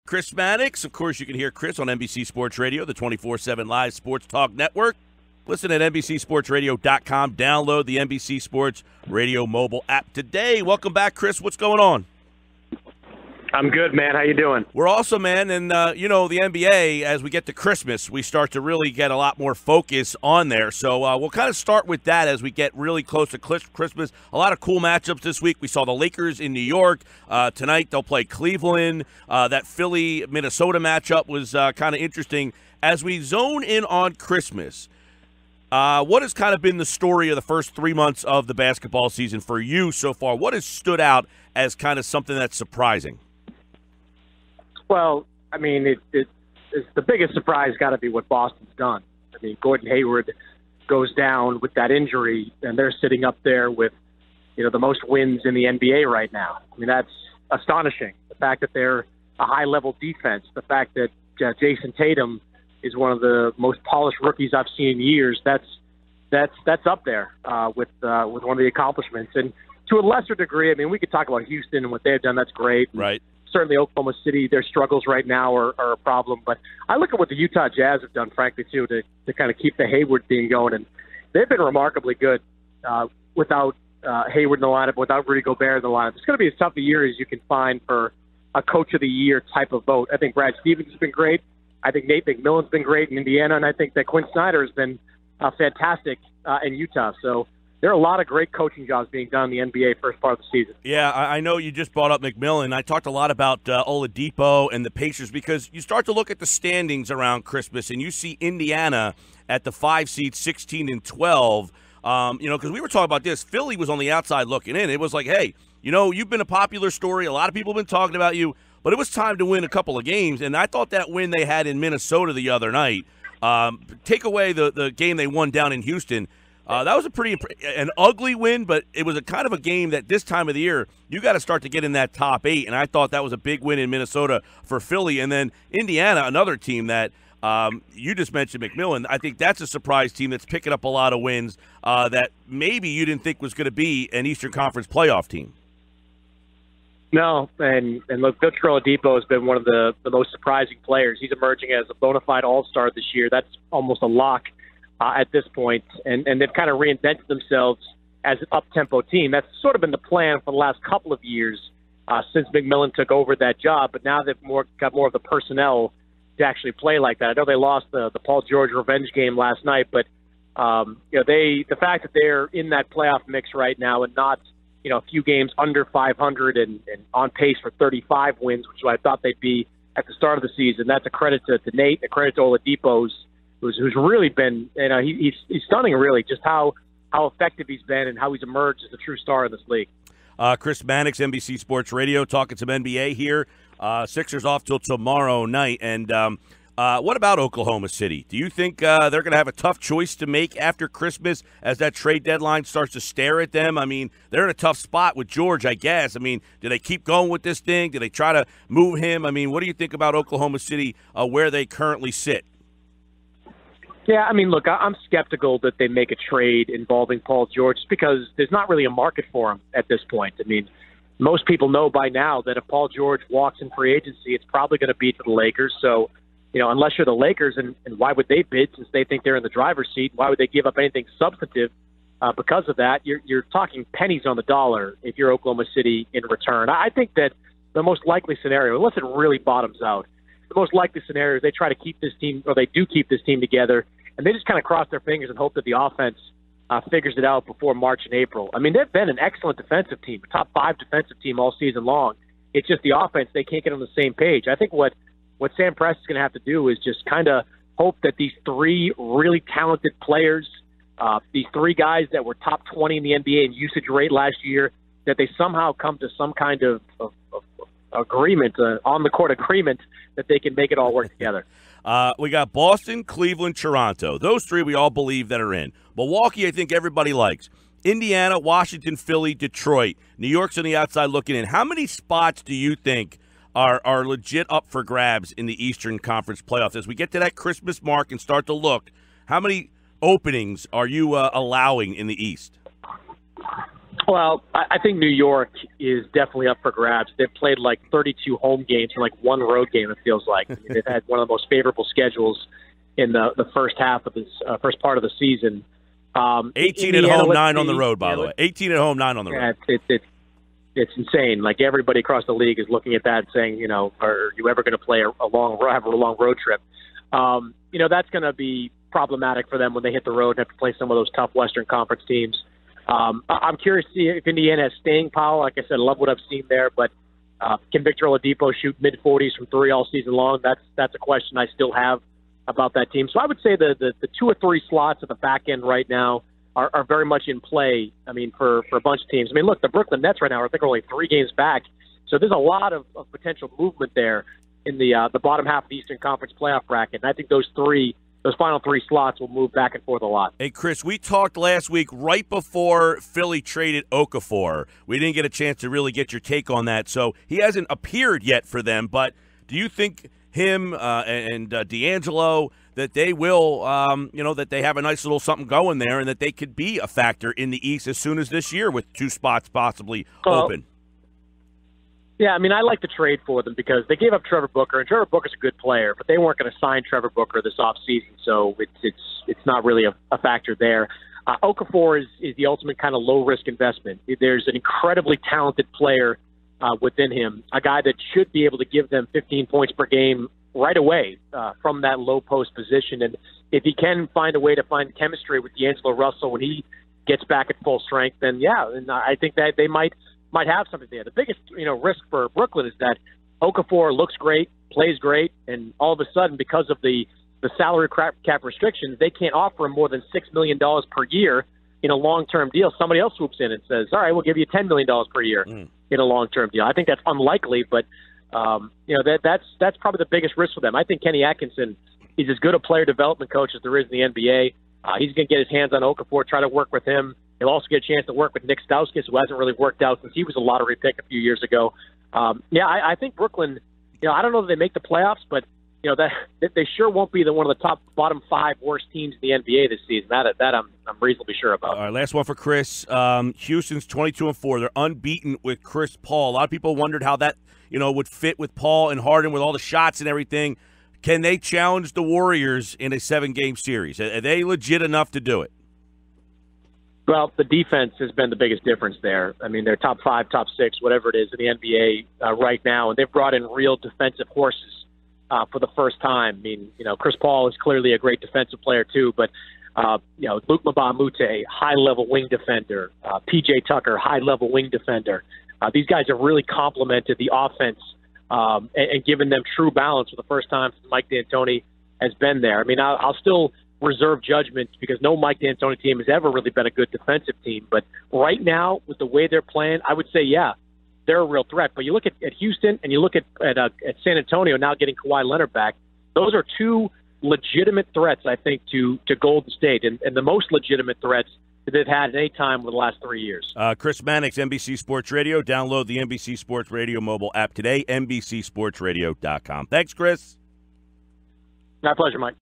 Chris Mannix. Of course, you can hear Chris on NBC Sports Radio, the 24/7 live sports talk network. Listen at NBCSportsRadio.com. Download the NBC Sports Radio mobile app today. Welcome back, Chris. What's going on? I'm good, man. How you doing? We're awesome, man. And, the NBA, as we get to Christmas, we start to really get a lot more focus on there. So we'll kind of start with that as we get really close to Christmas. A lot of cool matchups this week. We saw the Lakers in New York. Tonight they'll play Cleveland. That Philly-Minnesota matchup was kind of interesting. As we zone in on Christmas, what has kind of been the story of the first 3 months of the basketball season for you so far? What has stood out as kind of something that's surprising? Well, I mean, it's the biggest surprise got to be what Boston's done. I mean, Gordon Hayward goes down with that injury, and they're sitting up there with, the most wins in the NBA right now. I mean, that's astonishing. The fact that they're a high-level defense, the fact that Jason Tatum is one of the most polished rookies I've seen in years. That's up there with one of the accomplishments. And to a lesser degree, I mean, we could talk about Houston and what they've done. That's great. Right. Certainly Oklahoma City, their struggles right now are a problem. But I look at what the Utah Jazz have done, frankly, too, to kind of keep the Hayward thing going. And they've been remarkably good without Hayward in the lineup, without Rudy Gobert in the lineup. It's going to be as tough a year as you can find for a Coach of the Year type of vote. I think Brad Stevens has been great. I think Nate McMillan's been great in Indiana. And I think that Quinn Snyder has been fantastic in Utah. So there are a lot of great coaching jobs being done in the NBA first part of the season. Yeah, I know you just brought up McMillan. I talked a lot about Oladipo and the Pacers because you start to look at the standings around Christmas and you see Indiana at the 5 seed, 16 and 12. Because we were talking about this. Philly was on the outside looking in. It was like, hey, you've been a popular story. A lot of people have been talking about you, but it was time to win a couple of games. And I thought that win they had in Minnesota the other night, take away the game they won down in Houston. That was an ugly win, but it was a kind of a game that this time of the year, you got to start to get in that top 8, and I thought that was a big win in Minnesota for Philly. And then Indiana, another team that you just mentioned, McMillan. I think that's a surprise team that's picking up a lot of wins that maybe you didn't think was going to be an Eastern Conference playoff team. No, and look, Victor Oladipo has been one of the most surprising players. He's emerging as a bona fide all-star this year. That's almost a lock at this point, and they've kind of reinvented themselves as an up-tempo team. That's sort of been the plan for the last couple of years since McMillan took over that job, but now they've got more of the personnel to actually play like that. I know they lost the Paul George revenge game last night, but the fact that they're in that playoff mix right now and not a few games under 500 and on pace for 35 wins, which I thought they'd be at the start of the season, that's a credit to Nate, a credit to Oladipo's, who's really been, he's stunning, really, just how effective he's been and how he's emerged as a true star in this league. Chris Mannix, NBC Sports Radio, talking some NBA here. Sixers off till tomorrow night. And what about Oklahoma City? Do you think they're going to have a tough choice to make after Christmas as that trade deadline starts to stare at them? I mean, they're in a tough spot with George, I guess. I mean, do they keep going with this thing? Do they try to move him? I mean, what do you think about Oklahoma City, where they currently sit? Yeah, I mean, look, I'm skeptical that they make a trade involving Paul George because there's not really a market for him at this point. I mean, most people know by now that if Paul George walks in free agency, it's probably going to be to the Lakers. So, unless you're the Lakers, and why would they bid since they think they're in the driver's seat? Why would they give up anything substantive because of that? You're talking pennies on the dollar if you're Oklahoma City in return. I think that the most likely scenario, unless it really bottoms out, the most likely scenario is they try to keep this team, or they do keep this team together, and they just kind of cross their fingers and hope that the offense figures it out before March and April. I mean, they've been an excellent defensive team, a top 5 defensive team all season long. It's just the offense, they can't get on the same page. I think what Sam Prest is going to have to do is just kind of hope that these 3 really talented players, these 3 guys that were top 20 in the NBA in usage rate last year, that they somehow come to some kind of agreement, on-the-court agreement, that they can make it all work together. We got Boston, Cleveland, Toronto. Those 3 we all believe that are in. Milwaukee, I think everybody likes. Indiana, Washington, Philly, Detroit. New York's on the outside looking in. How many spots do you think are legit up for grabs in the Eastern Conference playoffs? As we get to that Christmas mark and start to look, how many openings are you allowing in the East? Well, I think New York is definitely up for grabs. They've played like 32 home games and like one road game, it feels like. I mean, they've had one of the most favorable schedules in the first half of this first part of the season. 18 at home, 9 on the road, by the way. 18 at home, 9 on the road. It's insane. Like, everybody across the league is looking at that and saying, are you ever going to play have a long road trip? That's going to be problematic for them when they hit the road and have to play some of those tough Western Conference teams. I'm curious to see if Indiana has staying power. Like I said, I love what I've seen there, but can Victor Oladipo shoot mid-40s from three all season long? That's a question I still have about that team. So I would say the 2 or 3 slots at the back end right now are very much in play, for a bunch of teams. Look, the Brooklyn Nets right now I think are only 3 games back, so there's a lot of potential movement there in the bottom half of the Eastern Conference playoff bracket. And I think those final 3 slots will move back and forth a lot. Hey, Chris, we talked last week right before Philly traded Okafor. We didn't get a chance to really get your take on that, so he hasn't appeared yet for them. But do you think him and D'Angelo, that they will, that they have a nice little something going there and that they could be a factor in the East as soon as this year with 2 spots possibly open? Yeah, I like the trade for them because they gave up Trevor Booker, and Trevor Booker's a good player, but they weren't going to sign Trevor Booker this offseason, so it's not really a factor there. Okafor is the ultimate kind of low-risk investment. There's an incredibly talented player within him, a guy that should be able to give them 15 points per game right away from that low-post position, and if he can find a way to find chemistry with D'Angelo Russell when he gets back at full strength, then yeah, and I think that they might have something there. The biggest, risk for Brooklyn is that Okafor looks great, plays great, and all of a sudden, because of the salary cap restrictions, they can't offer him more than $6 million per year in a long-term deal. Somebody else swoops in and says, all right, we'll give you $10 million per year in a long-term deal. I think that's unlikely, but that's probably the biggest risk for them. I think Kenny Atkinson is as good a player development coach as there is in the NBA. He's going to get his hands on Okafor, try to work with him. He'll also get a chance to work with Nick Stauskas, who hasn't really worked out since he was a lottery pick a few years ago. I think Brooklyn, I don't know that they make the playoffs, but that they sure won't be one of the bottom 5 worst teams in the NBA this season. That I'm reasonably sure about. All right, last one for Chris. Houston's 22-4. They're unbeaten with Chris Paul. A lot of people wondered how that would fit with Paul and Harden with all the shots and everything. Can they challenge the Warriors in a 7-game series? Are they legit enough to do it? Well, the defense has been the biggest difference there. They're top 5, top 6, whatever it is in the NBA right now, and they've brought in real defensive horses for the first time. Chris Paul is clearly a great defensive player too, but Luke Mbah a Moute, high-level wing defender, P.J. Tucker, high-level wing defender. These guys have really complemented the offense and given them true balance for the first time since Mike D'Antoni has been there. I'll still reserve judgment because no Mike D'Antoni team has ever really been a good defensive team. But right now, with the way they're playing, I would say, yeah, they're a real threat. But you look at Houston and you look at San Antonio now getting Kawhi Leonard back. Those are 2 legitimate threats, I think, to Golden State, and the most legitimate threats that they've had at any time in the last 3 years. Chris Mannix, NBC Sports Radio. Download the NBC Sports Radio mobile app today, NBCSportsRadio.com. Thanks, Chris. My pleasure, Mike.